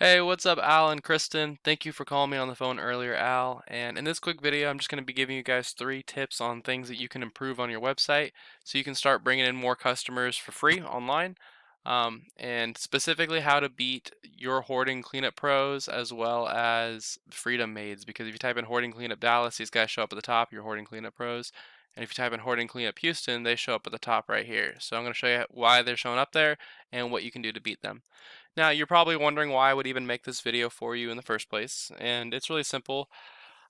Hey, what's up, Al and Kristen? Thank you for calling me on the phone earlier, Al. And in this quick video, I'm just going to be giving you guys 3 tips on things that you can improve on your website so you can start bringing in more customers for free online. And specifically how to beat your Hoarding Cleanup Pros as well as Freedom Maids. Because if you type in Hoarding Cleanup Dallas, these guys show up at the top, your Hoarding Cleanup Pros. And if you type in Hoarding Cleanup Houston, they show up at the top right here. So I'm going to show you why they're showing up there and what you can do to beat them. Now, you're probably wondering why I would even make this video for you in the first place, and it's really simple.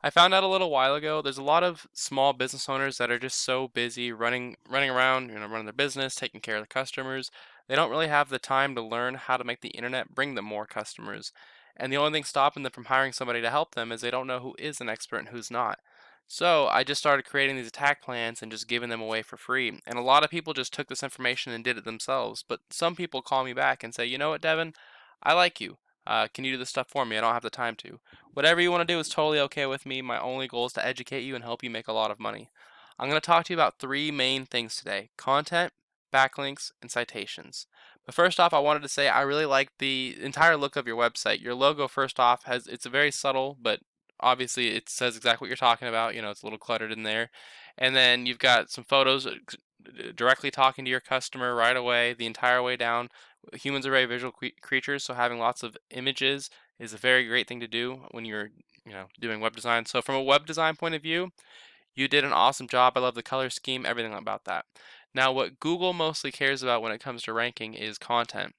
I found out a little while ago there's a lot of small business owners that are just so busy running around, running their business, taking care of the customers. They don't really have the time to learn how to make the internet bring them more customers. And the only thing stopping them from hiring somebody to help them is they don't know who is an expert and who's not. So I just started creating these attack plans and just giving them away for free. And a lot of people just took this information and did it themselves. But some people call me back and say, you know what, Devin? I like you. Can you do this stuff for me? I don't have the time to. Whatever you want to do is totally okay with me. My only goal is to educate you and help you make a lot of money. I'm going to talk to you about 3 main things today: content, backlinks, and citations. But first off, I wanted to say I really like the entire look of your website. Your logo, first off, it's a very subtle, but obviously it says exactly what you're talking about. It's a little cluttered in there. And then you've got some photos directly talking to your customer right away, the entire way down. Humans are very visual creatures, so having lots of images is a very great thing to do when you're doing web design. So from a web design point of view, you did an awesome job. I love the color scheme, everything about that. Now, what Google mostly cares about when it comes to ranking is content.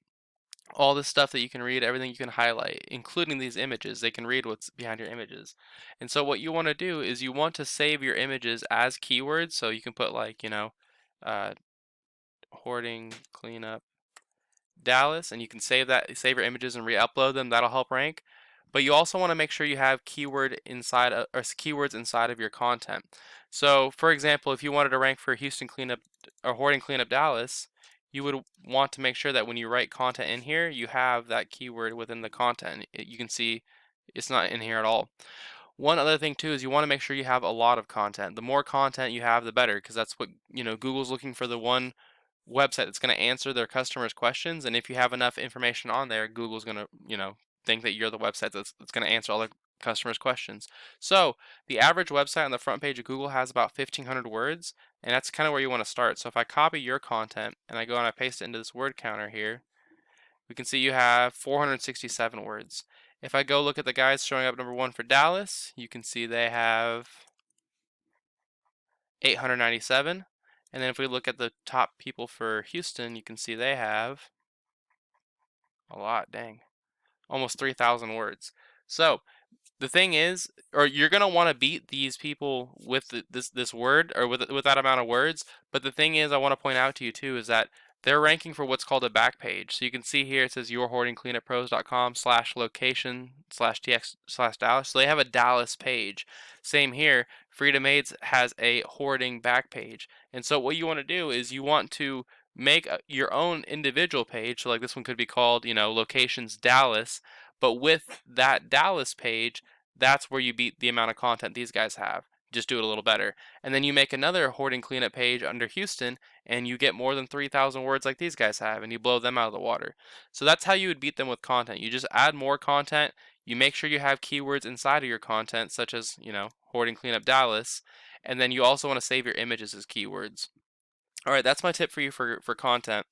All this stuff that you can read, everything you can highlight, including these images. They can read what's behind your images. And so what you want to do is you want to save your images as keywords. So you can put like, uh, hoarding cleanup Dallas, and you can save your images and re-upload them. That'll help rank. But you also want to make sure you have keywords inside of your content. So, for example, if you wanted to rank for Houston Cleanup or Hoarding Cleanup Dallas, you would want to make sure that when you write content in here, you have that keyword within the content. You can see it's not in here at all. One other thing too is you want to make sure you have a lot of content. The more content you have, the better, because that's what, Google's looking for, the one website that's going to answer their customers' questions. And if you have enough information on there, Google's going to, think that you're the website that's going to answer all the customers' questions. So the average website on the front page of Google has about 1,500 words, and that's kind of where you want to start. So if I copy your content and I go and I paste it into this word counter here, we can see you have 467 words. If I go look at the guys showing up number 1 for Dallas, you can see they have 897. And then if we look at the top people for Houston, you can see they have a lot, dang, almost 3,000 words. So the thing is, or you're gonna want to beat these people with this word or with that amount of words. But the thing is, I want to point out to you too is that they're ranking for what's called a back page. So you can see here it says yourhoardingcleanuppros.com/location/tx/Dallas. So they have a Dallas page. Same here. Freedom Aids has a hoarding back page. And so what you want to do is you want to make your own individual page. So like this one could be called, locations Dallas. But with that Dallas page, that's where you beat the amount of content these guys have. Just do it a little better. And then you make another hoarding cleanup page under Houston, and you get more than 3,000 words like these guys have, and you blow them out of the water. So that's how you would beat them with content. You just add more content. You make sure you have keywords inside of your content, such as, hoarding cleanup Dallas. And then you also want to save your images as keywords. All right, that's my tip for you for content.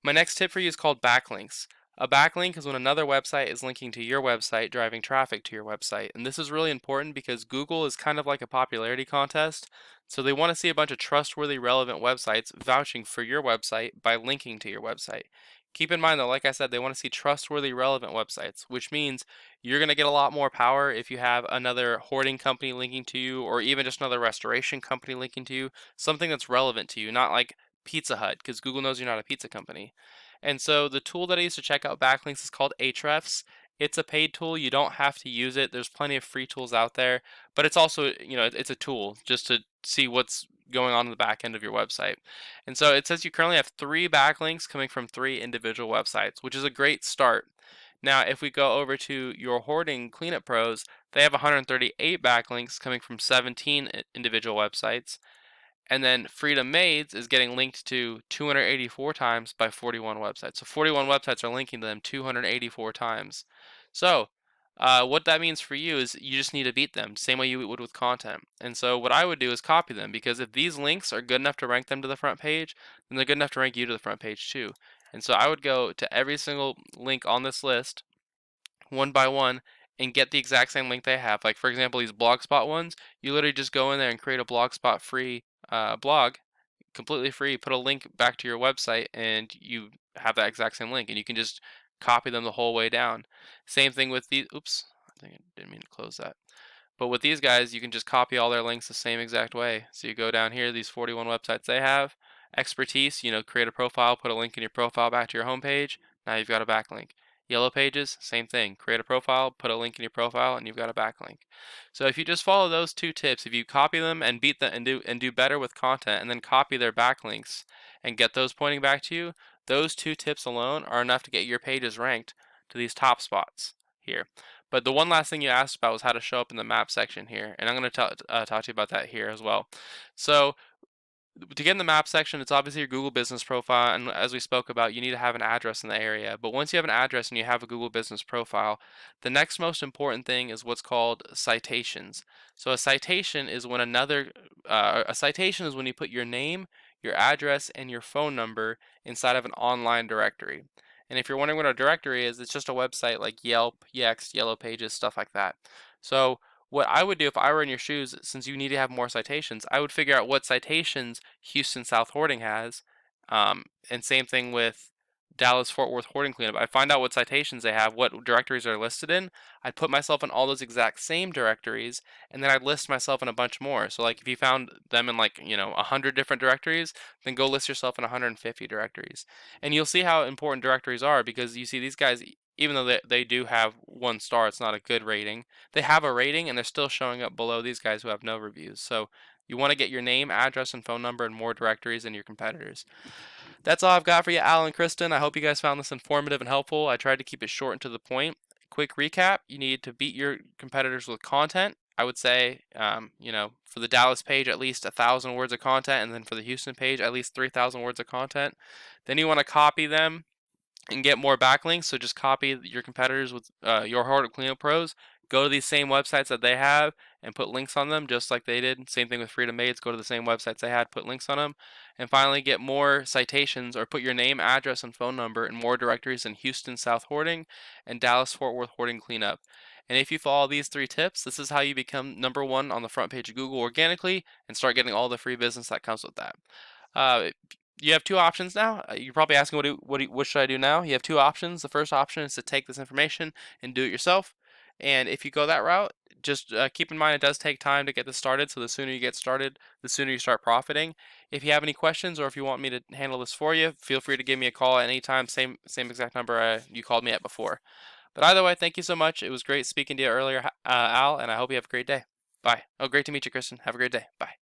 My next tip for you is called backlinks. A backlink is when another website is linking to your website, driving traffic to your website. And this is really important because Google is kind of like a popularity contest. So they want to see a bunch of trustworthy, relevant websites vouching for your website by linking to your website. Keep in mind though, like I said, they want to see trustworthy, relevant websites, which means you're going to get a lot more power if you have another hoarding company linking to you, or even just another restoration company linking to you, something that's relevant to you, not like Pizza Hut, because Google knows you're not a pizza company. And so the tool that I use to check out backlinks is called Ahrefs. It's a paid tool. You don't have to use it. There's plenty of free tools out there, but it's also, it's a tool just to see what's going on in the back end of your website. And so it says you currently have 3 backlinks coming from 3 individual websites, which is a great start. Now, if we go over to your Hoarding Cleanup Pros, they have 138 backlinks coming from 17 individual websites. And then Freedom Maids is getting linked to 284 times by 41 websites. So 41 websites are linking to them 284 times. So what that means for you is you just need to beat them, same way you would with content. And so what I would do is copy them, because if these links are good enough to rank them to the front page, then they're good enough to rank you to the front page too. And so I would go to every single link on this list one by one and get the exact same link they have. Like for example, these Blogspot ones, you literally just go in there and create a Blogspot free blog, completely free, put a link back to your website, and you have that exact same link, and you can just copy them the whole way down. Same thing with the, oops, I think I didn't mean to close that. But with these guys, you can just copy all their links the same exact way. So you go down here, these 41 websites they have. Expertise, create a profile, put a link in your profile back to your homepage. Now you've got a backlink. Yellow Pages, same thing. Create a profile, put a link in your profile, and you've got a backlink. So if you just follow those two tips, if you copy them and beat them and do better with content, and then copy their backlinks and get those pointing back to you, those two tips alone are enough to get your pages ranked to these top spots here. But the one last thing you asked about was how to show up in the map section here, and I'm going to talk to you about that here as well. So to get in the map section, it's obviously your Google business profile, and as we spoke about, you need to have an address in the area. But once you have an address and you have a Google business profile, the next most important thing is what's called citations. So a citation is when you put your name, your address, and your phone number inside of an online directory. And if you're wondering what a directory is, it's just a website like Yelp, Yext, Yellow Pages, stuff like that. So what I would do if I were in your shoes, since you need to have more citations, I would figure out what citations Houston South Hoarding has, and same thing with Dallas Fort Worth Hoarding Cleanup. I find out what citations they have, what directories are listed in. I'd put myself in all those exact same directories, and then I'd list myself in a bunch more. So like if you found them in 100 different directories, then go list yourself in 150 directories. And you'll see how important directories are, because you see these guys, even though they do have 1 star, it's not a good rating. They have a rating and they're still showing up below these guys who have no reviews. So you want to get your name, address, and phone number in more directories than your competitors. That's all I've got for you, Al and Kristen. I hope you guys found this informative and helpful. I tried to keep it short and to the point. Quick recap: you need to beat your competitors with content. I would say, for the Dallas page, at least 1,000 words of content, and then for the Houston page, at least 3,000 words of content. Then you want to copy them and get more backlinks. So just copy your competitors with your Hoarding Cleanup Pros. Go to these same websites that they have and put links on them, just like they did. Same thing with Freedom Maids. Go to the same websites they had, put links on them. And finally, get more citations, or put your name, address, and phone number in more directories in Houston South Hoarding and Dallas Fort Worth Hoarding Cleanup. And if you follow these 3 tips, this is how you become #1 on the front page of Google organically and start getting all the free business that comes with that. You have 2 options now. You're probably asking, what should I do now? You have 2 options. The first option is to take this information and do it yourself. And if you go that route, just keep in mind it does take time to get this started. So the sooner you get started, the sooner you start profiting. If you have any questions, or if you want me to handle this for you, feel free to give me a call at any time. Same exact number you called me at before. But either way, thank you so much. It was great speaking to you earlier, Al, and I hope you have a great day. Bye. Oh, great to meet you, Kristen. Have a great day. Bye.